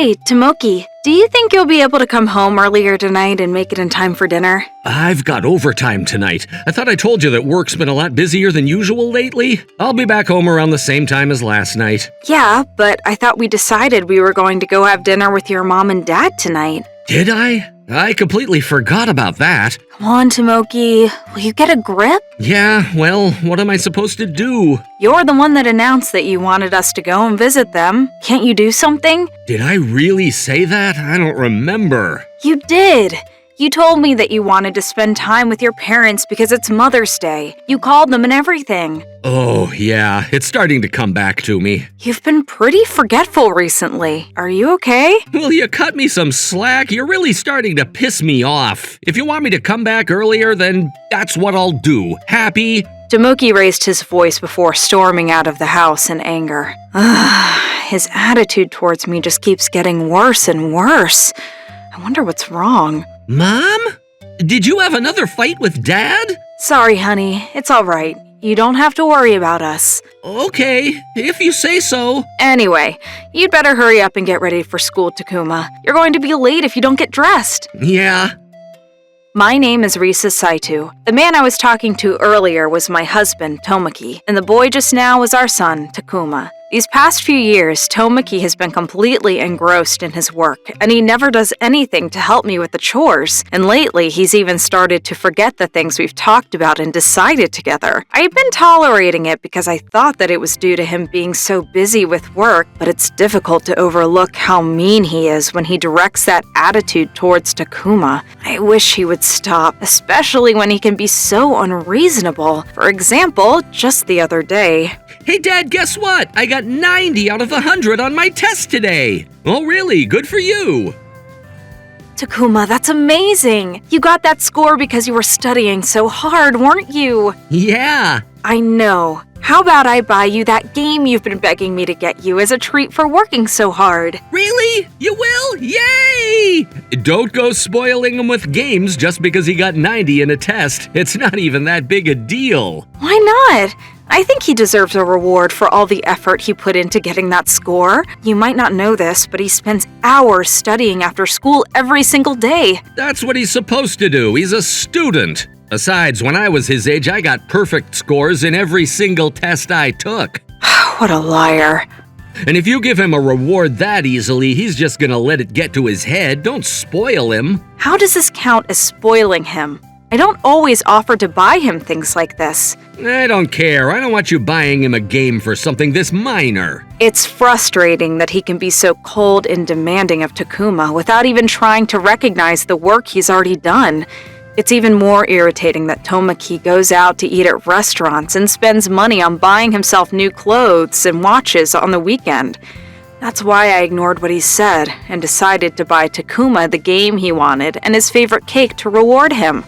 Hey, Tomoki, do you think you'll be able to come home earlier tonight and make it in time for dinner? I've got overtime tonight. I thought I told you that work's been a lot busier than usual lately. I'll be back home around the same time as last night. Yeah, but I thought we decided we were going to go have dinner with your mom and dad tonight. Did I? I completely forgot about that. Come on, Tomoki. Will you get a grip? Yeah, well, what am I supposed to do? You're the one that announced that you wanted us to go and visit them. Can't you do something? Did I really say that? I don't remember. You did. You told me that you wanted to spend time with your parents because it's Mother's Day. You called them and everything. Oh, yeah, it's starting to come back to me. You've been pretty forgetful recently. Are you okay? Will you cut me some slack? You're really starting to piss me off. If you want me to come back earlier, then that's what I'll do. Happy? Tomoki raised his voice before storming out of the house in anger. His attitude towards me just keeps getting worse and worse. I wonder what's wrong. Mom? Did you have another fight with Dad? Sorry, honey. It's all right. You don't have to worry about us. Okay, if you say so. Anyway, you'd better hurry up and get ready for school, Takuma. You're going to be late if you don't get dressed. Yeah. My name is Risa Saito. The man I was talking to earlier was my husband, Tomoki, and the boy just now was our son, Takuma. These past few years, Tomoki has been completely engrossed in his work, and he never does anything to help me with the chores. And lately, he's even started to forget the things we've talked about and decided together. I've been tolerating it because I thought that it was due to him being so busy with work, but it's difficult to overlook how mean he is when he directs that attitude towards Takuma. I wish he would stop, especially when he can be so unreasonable. For example, just the other day. Hey, Dad, guess what? I got 90 out of 100 on my test today. Oh, really? Good for you. Takuma, that's amazing. You got that score because you were studying so hard, weren't you? Yeah. I know. How about I buy you that game you've been begging me to get you as a treat for working so hard? Really? You will? Yay! Don't go spoiling him with games just because he got 90 in a test. It's not even that big a deal. Why not? I think he deserves a reward for all the effort he put into getting that score. You might not know this, but he spends hours studying after school every single day. That's what he's supposed to do. He's a student. Besides, when I was his age, I got perfect scores in every single test I took. What a liar. And if you give him a reward that easily, he's just gonna let it get to his head. Don't spoil him. How does this count as spoiling him? I don't always offer to buy him things like this. I don't care. I don't want you buying him a game for something this minor. It's frustrating that he can be so cold and demanding of Takuma without even trying to recognize the work he's already done. It's even more irritating that Tomoki goes out to eat at restaurants and spends money on buying himself new clothes and watches on the weekend. That's why I ignored what he said and decided to buy Takuma the game he wanted and his favorite cake to reward him.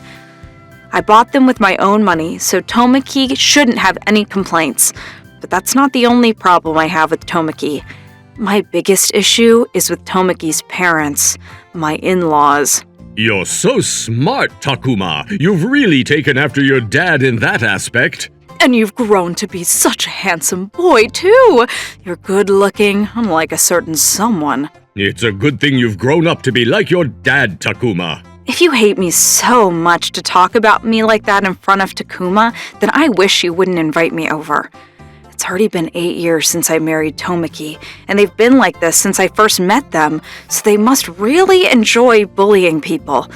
I bought them with my own money, so Tomoki shouldn't have any complaints. But that's not the only problem I have with Tomoki. My biggest issue is with Tomoki's parents, my in-laws. You're so smart, Takuma. You've really taken after your dad in that aspect. And you've grown to be such a handsome boy, too. You're good-looking, unlike a certain someone. It's a good thing you've grown up to be like your dad, Takuma. If you hate me so much to talk about me like that in front of Takuma, then I wish you wouldn't invite me over. It's already been 8 years since I married Tomoki, and they've been like this since I first met them, so they must really enjoy bullying people.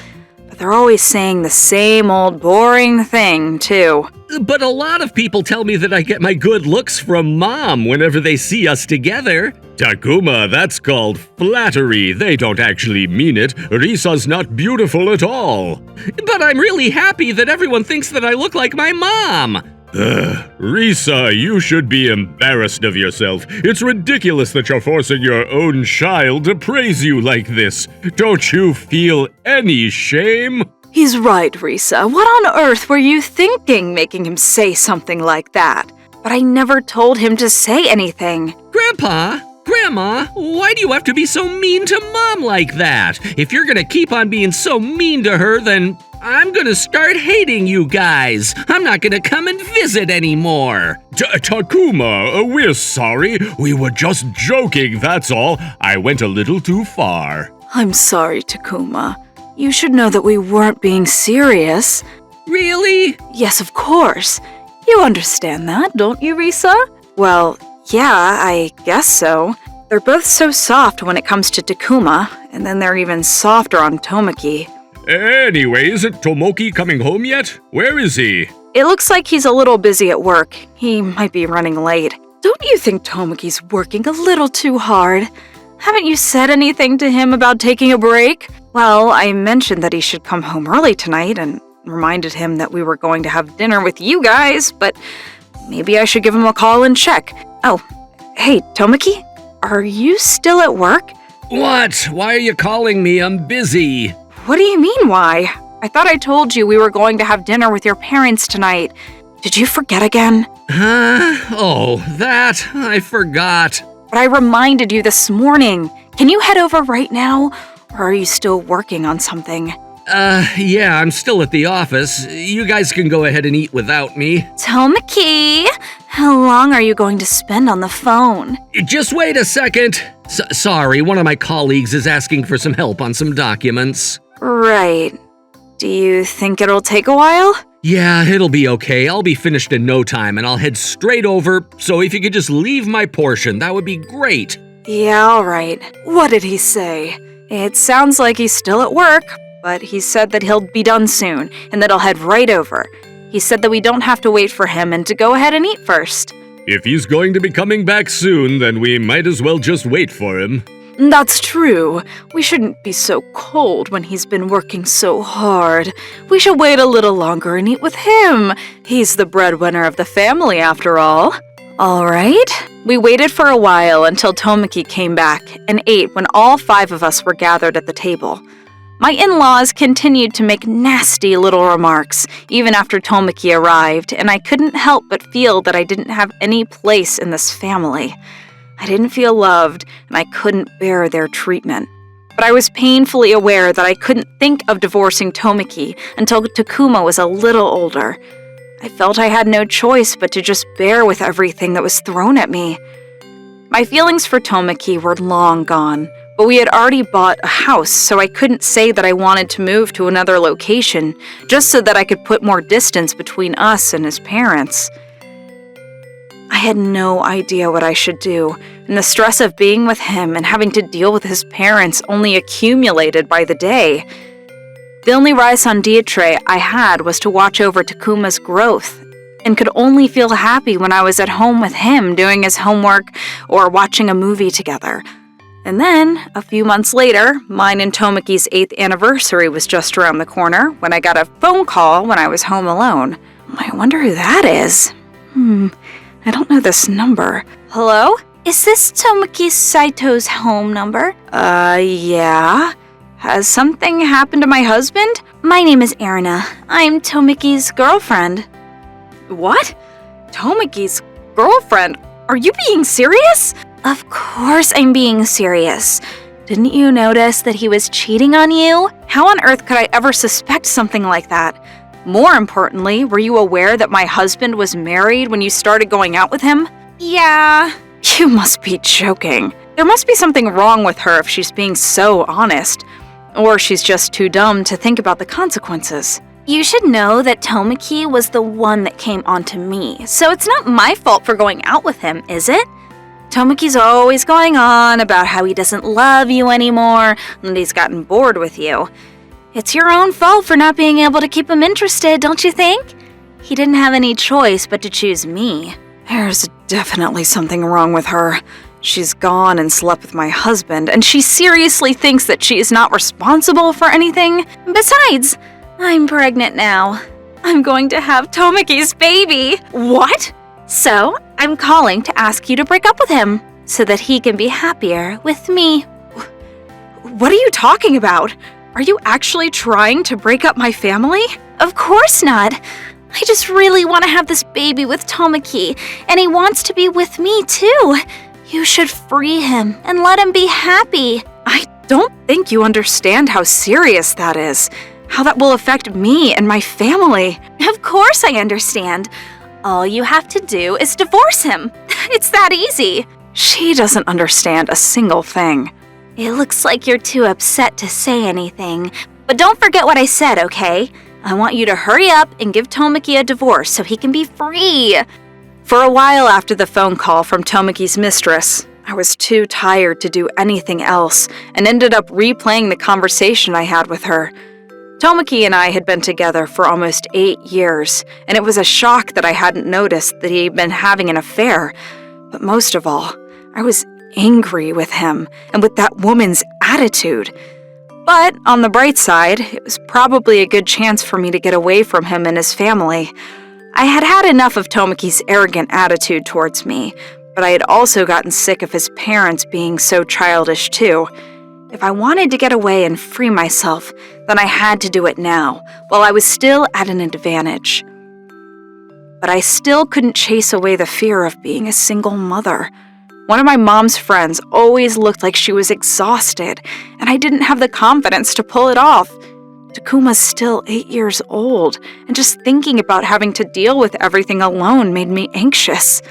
But they're always saying the same old boring thing, too. But a lot of people tell me that I get my good looks from Mom whenever they see us together. Takuma, that's called flattery. They don't actually mean it. Risa's not beautiful at all. But I'm really happy that everyone thinks that I look like my mom. Risa, you should be embarrassed of yourself. It's ridiculous that you're forcing your own child to praise you like this. Don't you feel any shame? He's right, Risa. What on earth were you thinking, making him say something like that? But I never told him to say anything. Grandma, why do you have to be so mean to Mom like that? If you're gonna keep on being so mean to her, then I'm gonna start hating you guys. I'm not gonna come and visit anymore. Takuma, we're sorry. We were just joking, that's all. I went a little too far. I'm sorry, Takuma. You should know that we weren't being serious. Really? Yes, of course. You understand that, don't you, Risa? Well, yeah, I guess so. They're both so soft when it comes to Takuma, and then they're even softer on Tomoki. Anyway, isn't Tomoki coming home yet? Where is he? It looks like he's a little busy at work. He might be running late. Don't you think Tomoki's working a little too hard? Haven't you said anything to him about taking a break? Well, I mentioned that he should come home early tonight and reminded him that we were going to have dinner with you guys, but maybe I should give him a call and check. Oh, hey, Tomoki? Are you still at work? What? Why are you calling me? I'm busy. What do you mean, why? I thought I told you we were going to have dinner with your parents tonight. Did you forget again? Huh? Oh, that? I forgot. But I reminded you this morning. Can you head over right now? Or are you still working on something? Yeah, I'm still at the office. You guys can go ahead and eat without me. Tomoki, how long are you going to spend on the phone? Just wait a second. Sorry, one of my colleagues is asking for some help on some documents. Right. Do you think it'll take a while? Yeah, it'll be okay. I'll be finished in no time and I'll head straight over, so if you could just leave my portion, that would be great. Yeah, all right. What did he say? It sounds like he's still at work, but he said that he'll be done soon and that I'll head right over. He said that we don't have to wait for him and to go ahead and eat first. If he's going to be coming back soon, then we might as well just wait for him. That's true. We shouldn't be so cold when he's been working so hard. We should wait a little longer and eat with him. He's the breadwinner of the family, after all. All right. We waited for a while until Tomoki came back and ate when all 5 of us were gathered at the table. My in-laws continued to make nasty little remarks, even after Tomoki arrived, and I couldn't help but feel that I didn't have any place in this family. I didn't feel loved, and I couldn't bear their treatment. But I was painfully aware that I couldn't think of divorcing Tomoki until Takuma was a little older. I felt I had no choice but to just bear with everything that was thrown at me. My feelings for Tomoki were long gone, but we had already bought a house, so I couldn't say that I wanted to move to another location, just so that I could put more distance between us and his parents. I had no idea what I should do, and the stress of being with him and having to deal with his parents only accumulated by the day. The only raison d'etre I had was to watch over Takuma's growth, and could only feel happy when I was at home with him doing his homework or watching a movie together. And then, a few months later, mine and Tomoki's 8th anniversary was just around the corner when I got a phone call when I was home alone. I wonder who that is. I don't know this number. Hello? Is this Tomoki Saito's home number? Yeah. Has something happened to my husband? My name is Erina. I'm Tomoki's girlfriend. What? Tomoki's girlfriend? Are you being serious? Of course I'm being serious. Didn't you notice that he was cheating on you? How on earth could I ever suspect something like that? More importantly, were you aware that my husband was married when you started going out with him? Yeah. You must be joking. There must be something wrong with her if she's being so honest. Or she's just too dumb to think about the consequences. You should know that Tomoki was the one that came onto me, so it's not my fault for going out with him, is it? Tomoki's always going on about how he doesn't love you anymore and he's gotten bored with you. It's your own fault for not being able to keep him interested, don't you think? He didn't have any choice but to choose me. There's definitely something wrong with her. She's gone and slept with my husband, and she seriously thinks that she is not responsible for anything. Besides, I'm pregnant now. I'm going to have Tomoki's baby. What? So, I'm calling to ask you to break up with him, so that he can be happier with me. What are you talking about? Are you actually trying to break up my family? Of course not. I just really want to have this baby with Tomoki, and he wants to be with me too. You should free him and let him be happy. I don't think you understand how serious that is. how that will affect me and my family. Of course I understand. All you have to do is divorce him. It's that easy. She doesn't understand a single thing. It looks like you're too upset to say anything, but don't forget what I said, okay? I want you to hurry up and give Tomoki a divorce so he can be free. For a while after the phone call from Tomoki's mistress, I was too tired to do anything else and ended up replaying the conversation I had with her. Tomoki and I had been together for almost 8 years, and it was a shock that I hadn't noticed that he'd been having an affair. But most of all, I was angry with him and with that woman's attitude. But on the bright side, it was probably a good chance for me to get away from him and his family. I had had enough of Tomoki's arrogant attitude towards me, but I had also gotten sick of his parents being so childish too. If I wanted to get away and free myself, then I had to do it now, while I was still at an advantage. But I still couldn't chase away the fear of being a single mother. One of my mom's friends always looked like she was exhausted, and I didn't have the confidence to pull it off. Takuma's still 8 years old, and just thinking about having to deal with everything alone made me anxious.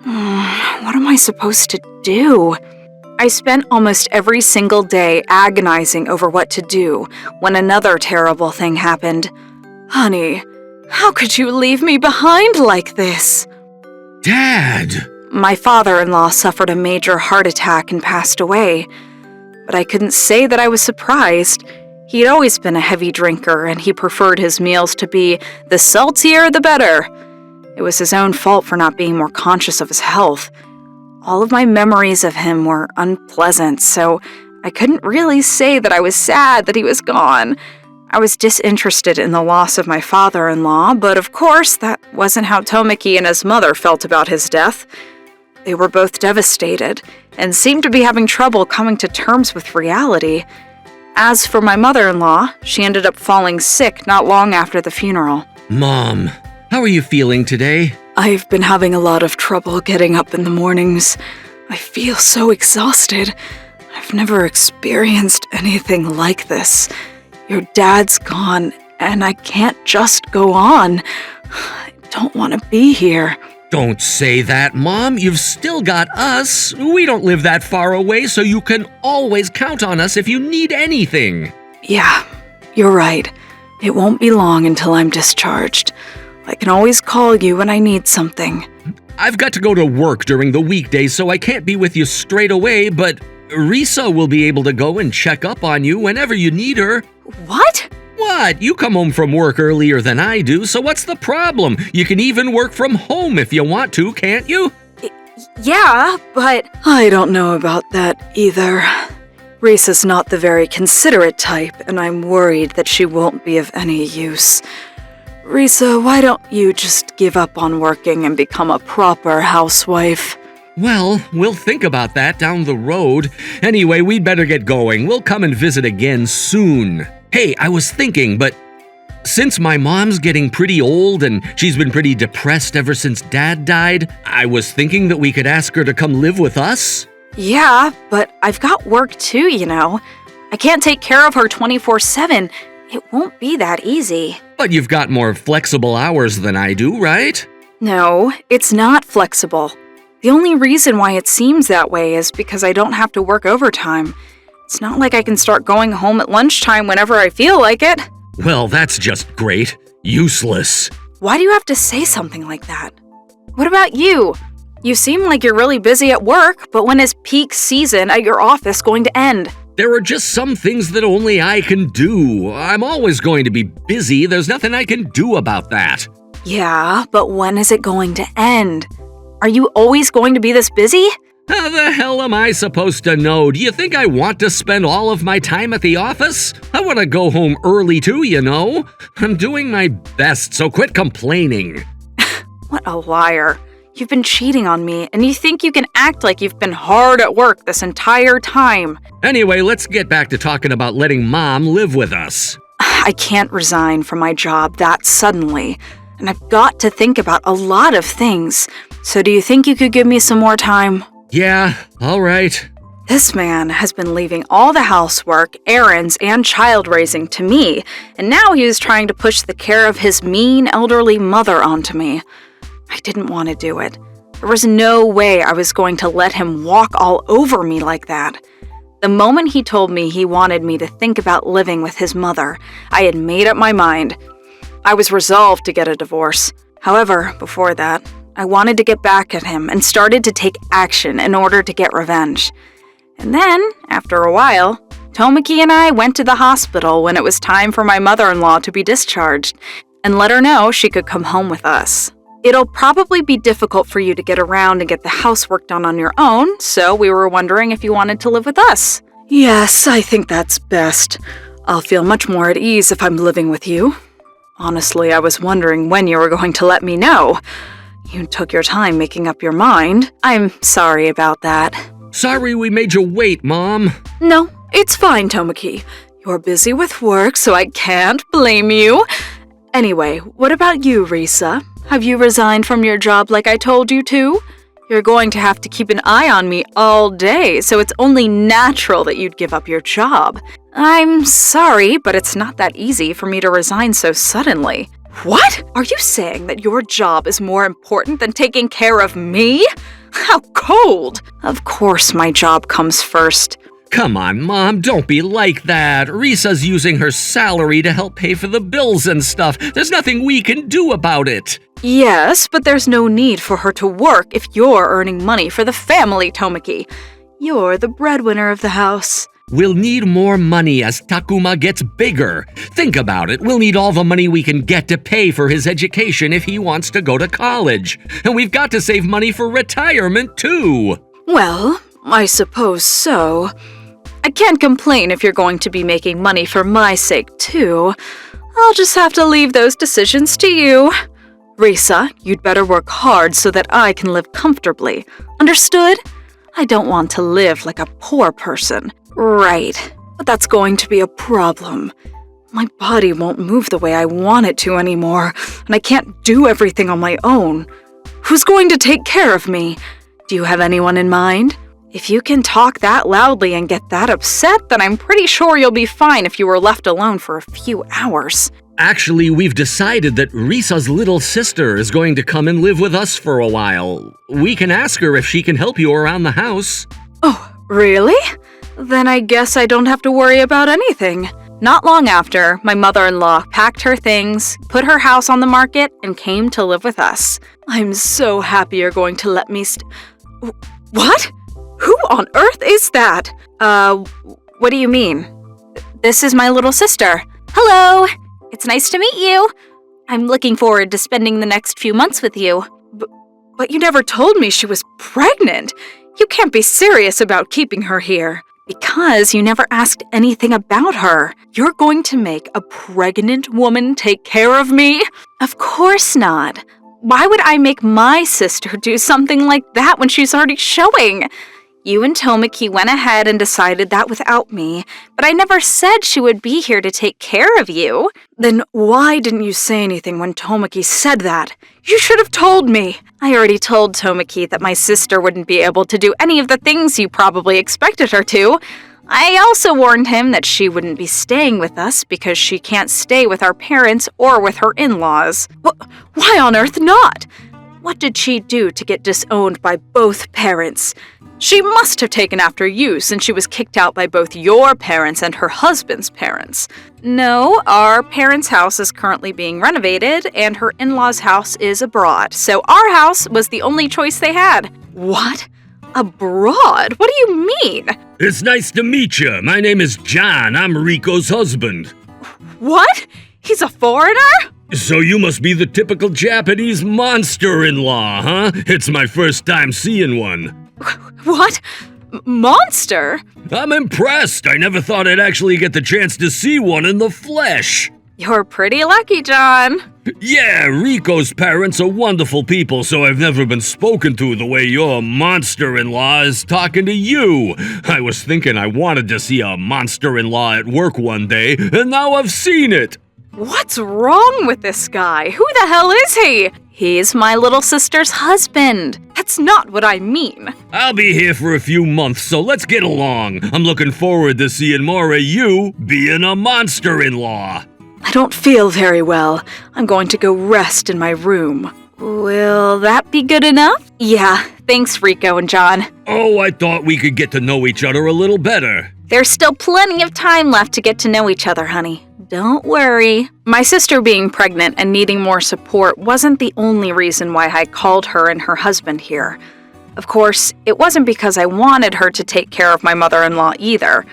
What am I supposed to do? I spent almost every single day agonizing over what to do when another terrible thing happened. Honey, how could you leave me behind like this? Dad! My father-in-law suffered a major heart attack and passed away. But I couldn't say that I was surprised. He'd always been a heavy drinker, and he preferred his meals to be the saltier the better. It was his own fault for not being more conscious of his health. All of my memories of him were unpleasant, so I couldn't really say that I was sad that he was gone. I was disinterested in the loss of my father-in-law, but of course that wasn't how Tomoki and his mother felt about his death. They were both devastated, and seemed to be having trouble coming to terms with reality. As for my mother-in-law, she ended up falling sick not long after the funeral. Mom, how are you feeling today? I've been having a lot of trouble getting up in the mornings. I feel so exhausted. I've never experienced anything like this. Your dad's gone, and I can't just go on. I don't want to be here. Don't say that, Mom. You've still got us. We don't live that far away, so you can always count on us if you need anything. Yeah, you're right. It won't be long until I'm discharged. I can always call you when I need something. I've got to go to work during the weekdays, so I can't be with you straight away, but Risa will be able to go and check up on you whenever you need her. What? What? You come home from work earlier than I do, so what's the problem? You can even work from home if you want to, can't you? Yeah, but I don't know about that either. Risa's not the very considerate type, and I'm worried that she won't be of any use. Risa, why don't you just give up on working and become a proper housewife? Well, we'll think about that down the road. Anyway, we'd better get going. We'll come and visit again soon. Hey, I was thinking, but since my mom's getting pretty old and she's been pretty depressed ever since Dad died, I was thinking that we could ask her to come live with us. Yeah, but I've got work too, you know. I can't take care of her 24/7. It won't be that easy. But you've got more flexible hours than I do, right? No, it's not flexible. The only reason why it seems that way is because I don't have to work overtime. It's not like I can start going home at lunchtime whenever I feel like it. Well, that's just great. Useless. Why do you have to say something like that? What about you? You seem like you're really busy at work, but when is peak season at your office going to end? There are just some things that only I can do. I'm always going to be busy. There's nothing I can do about that. Yeah, but when is it going to end? Are you always going to be this busy? How the hell am I supposed to know? Do you think I want to spend all of my time at the office? I want to go home early too, you know. I'm doing my best, so quit complaining. What a liar. You've been cheating on me, and you think you can act like you've been hard at work this entire time. Anyway, let's get back to talking about letting Mom live with us. I can't resign from my job that suddenly, and I've got to think about a lot of things. So do you think you could give me some more time? Yeah, all right. This man has been leaving all the housework, errands, and child raising to me, and now he is trying to push the care of his mean elderly mother onto me. I didn't want to do it. There was no way I was going to let him walk all over me like that. The moment he told me he wanted me to think about living with his mother, I had made up my mind. I was resolved to get a divorce. However, before that, I wanted to get back at him and started to take action in order to get revenge. And then, after a while, Tomoki and I went to the hospital when it was time for my mother-in-law to be discharged and let her know she could come home with us. It'll probably be difficult for you to get around and get the housework done on your own, so we were wondering if you wanted to live with us. Yes, I think that's best. I'll feel much more at ease if I'm living with you. Honestly, I was wondering when you were going to let me know. You took your time making up your mind. I'm sorry about that. Sorry we made you wait, Mom. No, it's fine, Tomoki. You're busy with work, so I can't blame you. Anyway, what about you, Risa? Have you resigned from your job like I told you to? You're going to have to keep an eye on me all day, so it's only natural that you'd give up your job. I'm sorry, but it's not that easy for me to resign so suddenly. What? Are you saying that your job is more important than taking care of me? How cold! Of course my job comes first. Come on, Mom, don't be like that. Risa's using her salary to help pay for the bills and stuff. There's nothing we can do about it. Yes, but there's no need for her to work if you're earning money for the family, Tomoki. You're the breadwinner of the house. We'll need more money as Takuma gets bigger. Think about it. We'll need all the money we can get to pay for his education if he wants to go to college. And we've got to save money for retirement, too. Well, I suppose so. I can't complain if you're going to be making money for my sake, too. I'll just have to leave those decisions to you. Risa, you'd better work hard so that I can live comfortably. Understood? I don't want to live like a poor person. Right, but that's going to be a problem. My body won't move the way I want it to anymore, and I can't do everything on my own. Who's going to take care of me? Do you have anyone in mind? If you can talk that loudly and get that upset, then I'm pretty sure you'll be fine if you were left alone for a few hours. Actually, we've decided that Risa's little sister is going to come and live with us for a while. We can ask her if she can help you around the house. Oh, really? Then I guess I don't have to worry about anything. Not long after, my mother-in-law packed her things, put her house on the market, and came to live with us. I'm so happy you're going to let me What? Who on earth is that? What do you mean? This is my little sister. Hello! It's nice to meet you. I'm looking forward to spending the next few months with you. But you never told me she was pregnant. You can't be serious about keeping her here. Because you never asked anything about her. You're going to make a pregnant woman take care of me? Of course not. Why would I make my sister do something like that when she's already showing? You and Tomoki went ahead and decided that without me, but I never said she would be here to take care of you. Then why didn't you say anything when Tomoki said that? You should have told me. I already told Tomoki that my sister wouldn't be able to do any of the things you probably expected her to. I also warned him that she wouldn't be staying with us because she can't stay with our parents or with her in-laws. Why on earth not? What did she do to get disowned by both parents? She must have taken after you since she was kicked out by both your parents and her husband's parents. No, our parents' house is currently being renovated and her in-laws' house is abroad, so our house was the only choice they had. What? Abroad? What do you mean? It's nice to meet you. My name is John. I'm Rico's husband. What? He's a foreigner? So you must be the typical Japanese monster-in-law, huh? It's my first time seeing one. What? Monster? I'm impressed. I never thought I'd actually get the chance to see one in the flesh. You're pretty lucky, John. Yeah, Rico's parents are wonderful people, so I've never been spoken to the way your monster-in-law is talking to you. I was thinking I wanted to see a monster-in-law at work one day, and now I've seen it. What's wrong with this guy? Who the hell is he? He's my little sister's husband. That's not what I mean. I'll be here for a few months, so let's get along. I'm looking forward to seeing more of you being a monster-in-law. I don't feel very well. I'm going to go rest in my room. Will that be good enough? Yeah, thanks, Rico and John. Oh, I thought we could get to know each other a little better. There's still plenty of time left to get to know each other, honey. Don't worry. My sister being pregnant and needing more support wasn't the only reason why I called her and her husband here. Of course, it wasn't because I wanted her to take care of my mother-in-law either.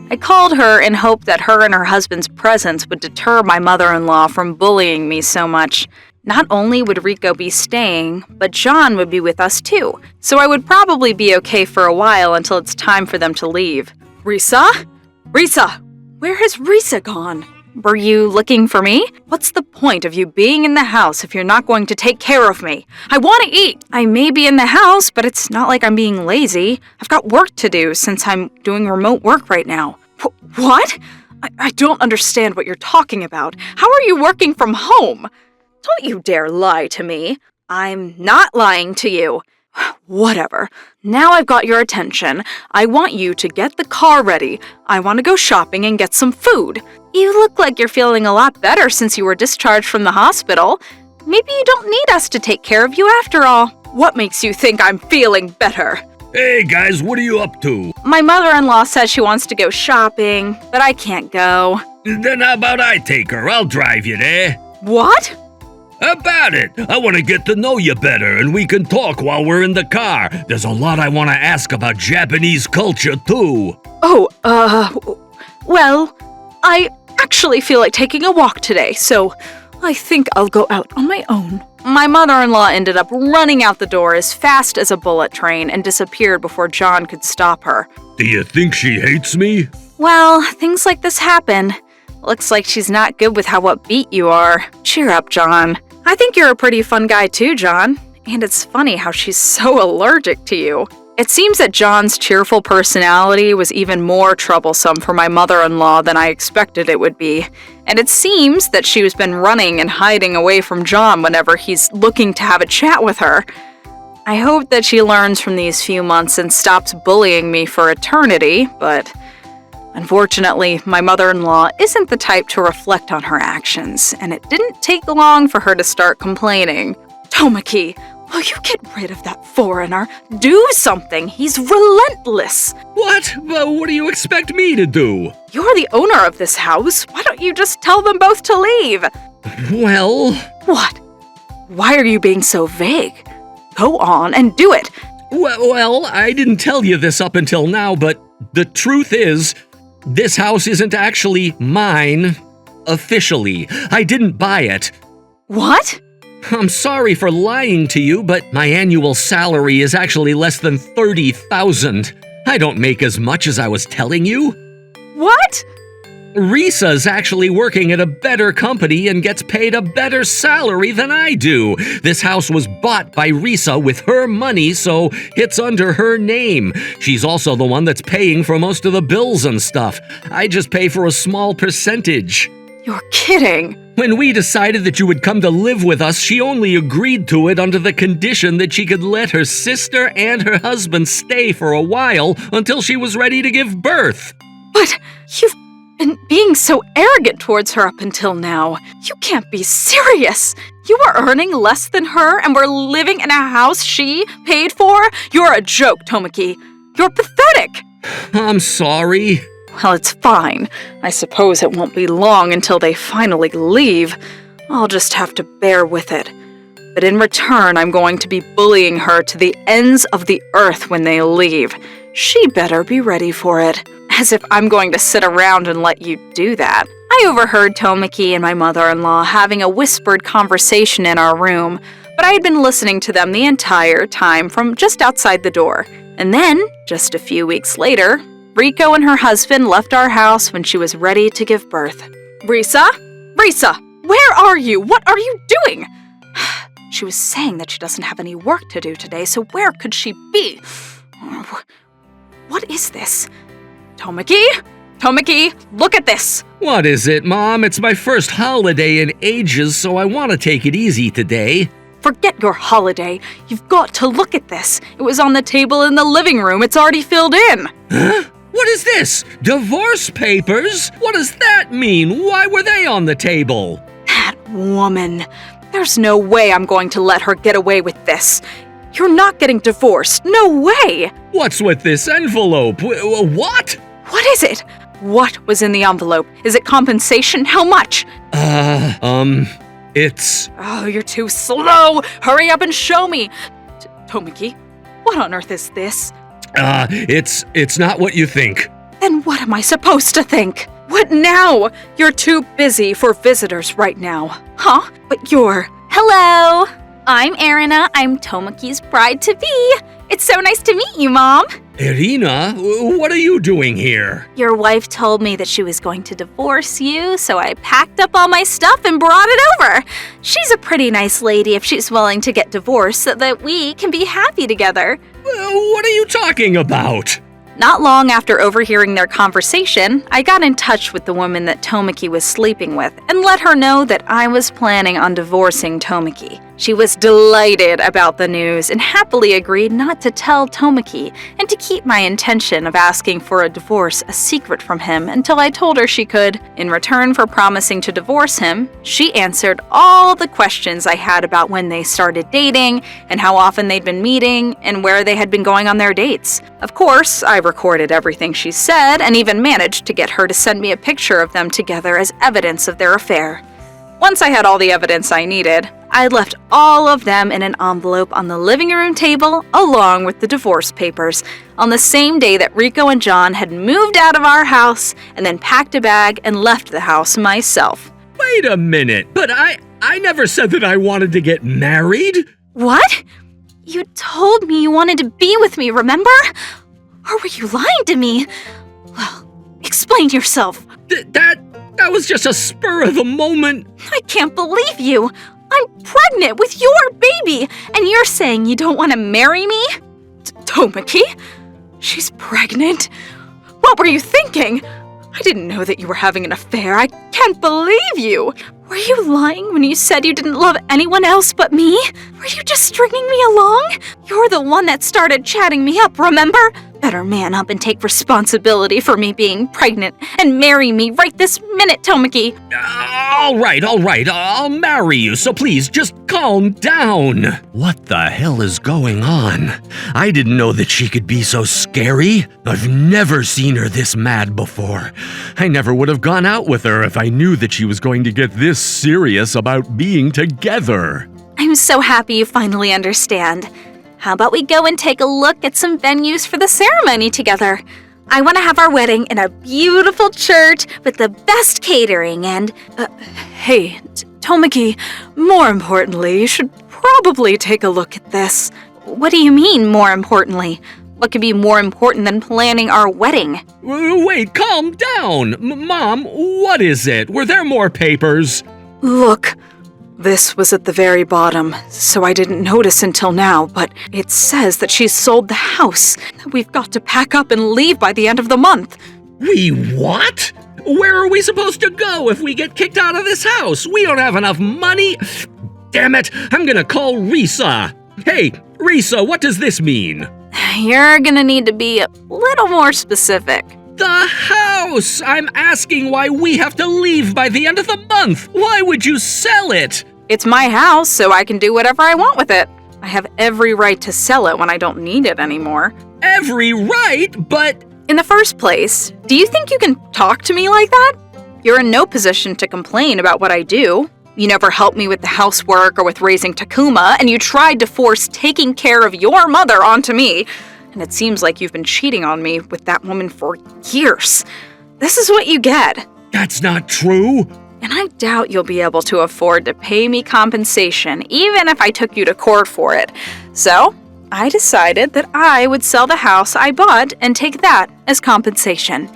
I called her in hope that her and her husband's presence would deter my mother-in-law from bullying me so much. Not only would Rico be staying, but John would be with us too, so I would probably be okay for a while until it's time for them to leave. Risa? Risa! Where has Risa gone? Were you looking for me? What's the point of you being in the house if you're not going to take care of me? I want to eat! I may be in the house, but it's not like I'm being lazy. I've got work to do since I'm doing remote work right now. What? I don't understand what you're talking about. How are you working from home? Don't you dare lie to me. I'm not lying to you. Whatever. Now I've got your attention. I want you to get the car ready. I want to go shopping and get some food. You look like you're feeling a lot better since you were discharged from the hospital. Maybe you don't need us to take care of you after all. What makes you think I'm feeling better? Hey guys, what are you up to? My mother-in-law says she wants to go shopping, but I can't go. Then how about I take her? I'll drive you there. What? About it! I want to get to know you better, and we can talk while we're in the car. There's a lot I want to ask about Japanese culture, too. Well, I actually feel like taking a walk today, so I think I'll go out on my own. My mother-in-law ended up running out the door as fast as a bullet train and disappeared before John could stop her. Do you think she hates me? Well, things like this happen. Looks like she's not good with how upbeat you are. Cheer up, John. I think you're a pretty fun guy too, John. And it's funny how she's so allergic to you. It seems that John's cheerful personality was even more troublesome for my mother-in-law than I expected it would be. And it seems that she's been running and hiding away from John whenever he's looking to have a chat with her. I hope that she learns from these few months and stops bullying me for eternity, but unfortunately, my mother-in-law isn't the type to reflect on her actions, and it didn't take long for her to start complaining. Tomoki, will you get rid of that foreigner? Do something! He's relentless! What? Well, what do you expect me to do? You're the owner of this house. Why don't you just tell them both to leave? Well... What? Why are you being so vague? Go on and do it. Well, I didn't tell you this up until now, but the truth is, this house isn't actually mine, officially. I didn't buy it. What? I'm sorry for lying to you, but my annual salary is actually less than $30,000. I don't make as much as I was telling you. What? Risa's actually working at a better company and gets paid a better salary than I do. This house was bought by Risa with her money, so it's under her name. She's also the one that's paying for most of the bills and stuff. I just pay for a small percentage. You're kidding. When we decided that you would come to live with us, she only agreed to it under the condition that she could let her sister and her husband stay for a while until she was ready to give birth. But you've been being so arrogant towards her up until now. You can't be serious. You were earning less than her and were living in a house she paid for? You're a joke, Tomoki. You're pathetic. I'm sorry. Well, it's fine. I suppose it won't be long until they finally leave. I'll just have to bear with it. But in return, I'm going to be bullying her to the ends of the earth when they leave. She better be ready for it. As if I'm going to sit around and let you do that. I overheard Tomoki and my mother-in-law having a whispered conversation in our room, but I had been listening to them the entire time from just outside the door. And then, just a few weeks later, Rico and her husband left our house when she was ready to give birth. Risa? Risa, where are you? What are you doing? She was saying that she doesn't have any work to do today, so where could she be? What is this? Tomoki? Tomoki, look at this! What is it, Mom? It's my first holiday in ages, so I want to take it easy today. Forget your holiday. You've got to look at this. It was on the table in the living room. It's already filled in. Huh? What is this? Divorce papers? What does that mean? Why were they on the table? That woman. There's no way I'm going to let her get away with this. You're not getting divorced. No way. What's with this envelope? What? What is it? What was in the envelope? Is it compensation? How much? It's... Oh, you're too slow. Hurry up and show me. Tomoki, what on earth is this? It's not what you think. Then what am I supposed to think? What now? You're too busy for visitors right now. Huh? But you're... Hello! I'm Erina. I'm Tomoki's bride-to-be. It's so nice to meet you, Mom. Irina, what are you doing here? Your wife told me that she was going to divorce you, so I packed up all my stuff and brought it over. She's a pretty nice lady if she's willing to get divorced so that we can be happy together. What are you talking about? Not long after overhearing their conversation, I got in touch with the woman that Tomoki was sleeping with and let her know that I was planning on divorcing Tomoki. She was delighted about the news and happily agreed not to tell Tomoki and to keep my intention of asking for a divorce a secret from him until I told her she could. In return for promising to divorce him, she answered all the questions I had about when they started dating and how often they'd been meeting and where they had been going on their dates. Of course, I recorded everything she said and even managed to get her to send me a picture of them together as evidence of their affair. Once I had all the evidence I needed, I left all of them in an envelope on the living room table along with the divorce papers on the same day that Rico and John had moved out of our house and then packed a bag and left the house myself. Wait a minute, but I never said that I wanted to get married. What? You told me you wanted to be with me, remember? Or were you lying to me? Well, explain yourself. That was just a spur of the moment. I can't believe you. I'm pregnant with your baby, and you're saying you don't want to marry me? Tomoki? She's pregnant? What were you thinking? I didn't know that you were having an affair. I can't believe you. Were you lying when you said you didn't love anyone else but me? Were you just stringing me along? You're the one that started chatting me up, remember? Better man up and take responsibility for me being pregnant and marry me right this minute, Tomoki. All right, I'll marry you, so please just calm down. What the hell is going on? I didn't know that she could be so scary. I've never seen her this mad before. I never would have gone out with her if I knew that she was going to get this serious about being together. I'm so happy you finally understand. How about we go and take a look at some venues for the ceremony together? I want to have our wedding in a beautiful church with the best catering and... Hey, Tomoki, more importantly, you should probably take a look at this. What do you mean, more importantly? What could be more important than planning our wedding? Wait, calm down. Mom, what is it? Were there more papers? Look, this was at the very bottom, so I didn't notice until now, but it says that she's sold the house. We've got to pack up and leave by the end of the month. We what? Where are we supposed to go if we get kicked out of this house? We don't have enough money. Damn it, I'm gonna call Risa. Hey, Risa, what does this mean? You're gonna need to be a little more specific. The house! I'm asking why we have to leave by the end of the month. Why would you sell it? It's my house, so I can do whatever I want with it. I have every right to sell it when I don't need it anymore. Every right, but... In the first place, do you think you can talk to me like that? You're in no position to complain about what I do. You never helped me with the housework or with raising Takuma, and you tried to force taking care of your mother onto me. And it seems like you've been cheating on me with that woman for years. This is what you get. That's not true. And I doubt you'll be able to afford to pay me compensation, even if I took you to court for it. So, I decided that I would sell the house I bought and take that as compensation.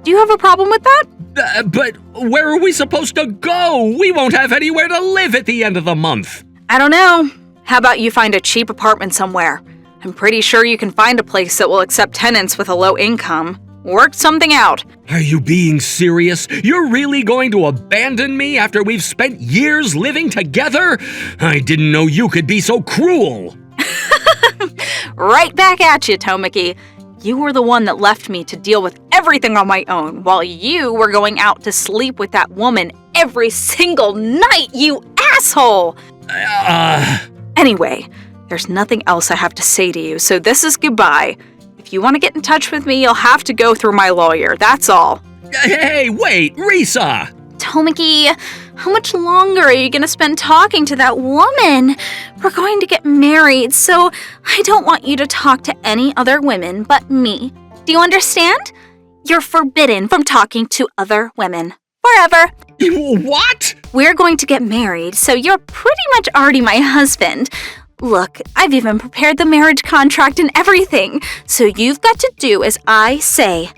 Do you have a problem with that? But where are we supposed to go? We won't have anywhere to live at the end of the month. I don't know. How about you find a cheap apartment somewhere? I'm pretty sure you can find a place that will accept tenants with a low income. worked something out. Are you being serious? You're really going to abandon me after we've spent years living together? I didn't know you could be so cruel. Right back at you, Tomiki. You were the one that left me to deal with everything on my own, while you were going out to sleep with that woman every single night, you asshole! Anyway, there's nothing else I have to say to you, so this is goodbye. If you want to get in touch with me, you'll have to go through my lawyer, that's all. Hey, wait, Risa! Tomiki, how much longer are you going to spend talking to that woman? We're going to get married, so I don't want you to talk to any other women but me. Do you understand? You're forbidden from talking to other women. Forever. What? We're going to get married, so you're pretty much already my husband. Look, I've even prepared the marriage contract and everything, so you've got to do as I say.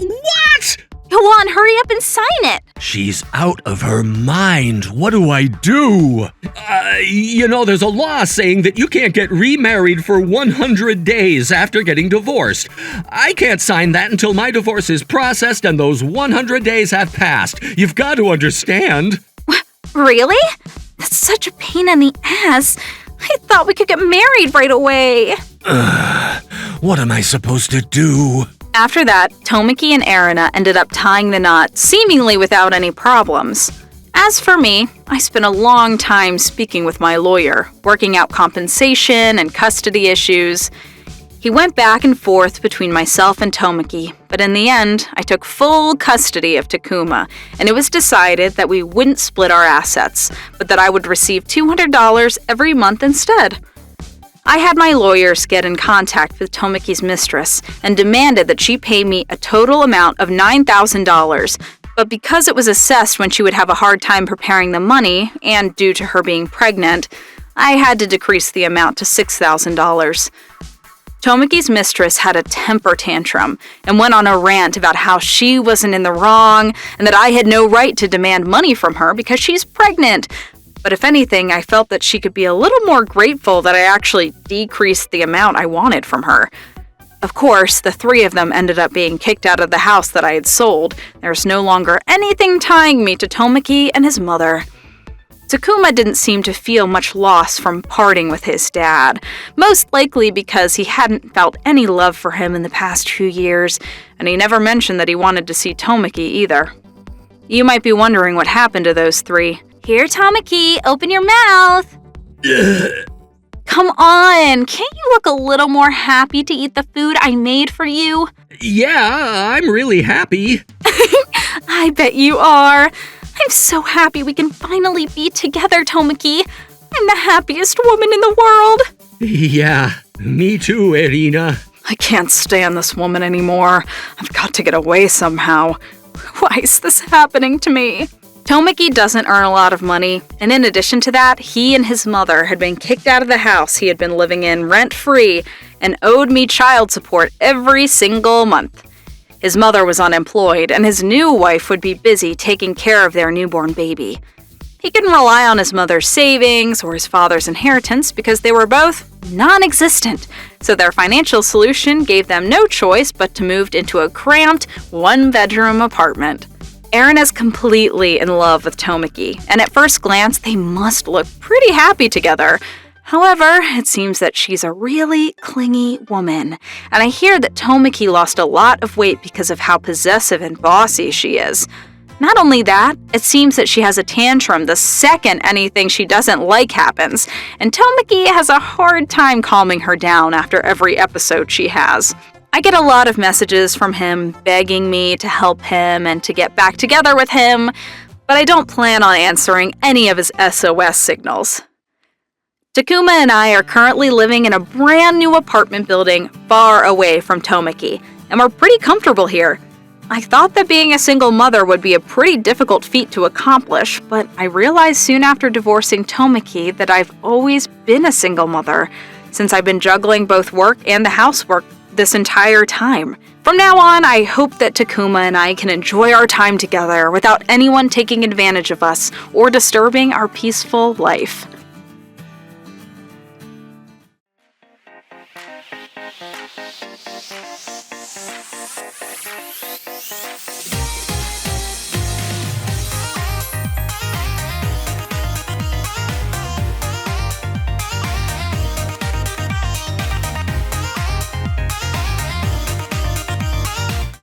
What? Go on, hurry up and sign it. She's out of her mind. What do I do? There's a law saying that you can't get remarried for 100 days after getting divorced. I can't sign that until my divorce is processed and those 100 days have passed. You've got to understand. Really? That's such a pain in the ass. I thought we could get married right away. What am I supposed to do? After that, Tomiki and Erina ended up tying the knot, seemingly without any problems. As for me, I spent a long time speaking with my lawyer, working out compensation and custody issues. He went back and forth between myself and Tomiki, but in the end, I took full custody of Takuma, and it was decided that we wouldn't split our assets, but that I would receive $200 every month instead. I had my lawyers get in contact with Tomiki's mistress and demanded that she pay me a total amount of $9,000, but because it was assessed when she would have a hard time preparing the money, and due to her being pregnant, I had to decrease the amount to $6,000. Tomiki's mistress had a temper tantrum and went on a rant about how she wasn't in the wrong and that I had no right to demand money from her because she's pregnant. But if anything, I felt that she could be a little more grateful that I actually decreased the amount I wanted from her. Of course, the three of them ended up being kicked out of the house that I had sold. There's no longer anything tying me to Tomiki and his mother. Takuma didn't seem to feel much loss from parting with his dad, most likely because he hadn't felt any love for him in the past few years, and he never mentioned that he wanted to see Tomiki either. You might be wondering what happened to those three. Here, Tomiki, open your mouth. Come on, can't you look a little more happy to eat the food I made for you? Yeah, I'm really happy. I bet you are. I'm so happy we can finally be together, Tomiki. I'm the happiest woman in the world. Yeah, me too, Erina. I can't stand this woman anymore. I've got to get away somehow. Why is this happening to me? Tomiki doesn't earn a lot of money, and in addition to that, he and his mother had been kicked out of the house he had been living in rent-free and owed me child support every single month. His mother was unemployed, and his new wife would be busy taking care of their newborn baby. He couldn't rely on his mother's savings or his father's inheritance because they were both non-existent, so their financial solution gave them no choice but to move into a cramped, one-bedroom apartment. Aaron is completely in love with Tomiki, and at first glance, they must look pretty happy together. However, it seems that she's a really clingy woman, and I hear that Tomiki lost a lot of weight because of how possessive and bossy she is. Not only that, it seems that she has a tantrum the second anything she doesn't like happens, and Tomiki has a hard time calming her down after every episode she has. I get a lot of messages from him begging me to help him and to get back together with him, but I don't plan on answering any of his SOS signals. Takuma and I are currently living in a brand new apartment building far away from Tomiki, and we're pretty comfortable here. I thought that being a single mother would be a pretty difficult feat to accomplish, but I realized soon after divorcing Tomiki that I've always been a single mother, since I've been juggling both work and the housework this entire time. From now on, I hope that Takuma and I can enjoy our time together without anyone taking advantage of us or disturbing our peaceful life.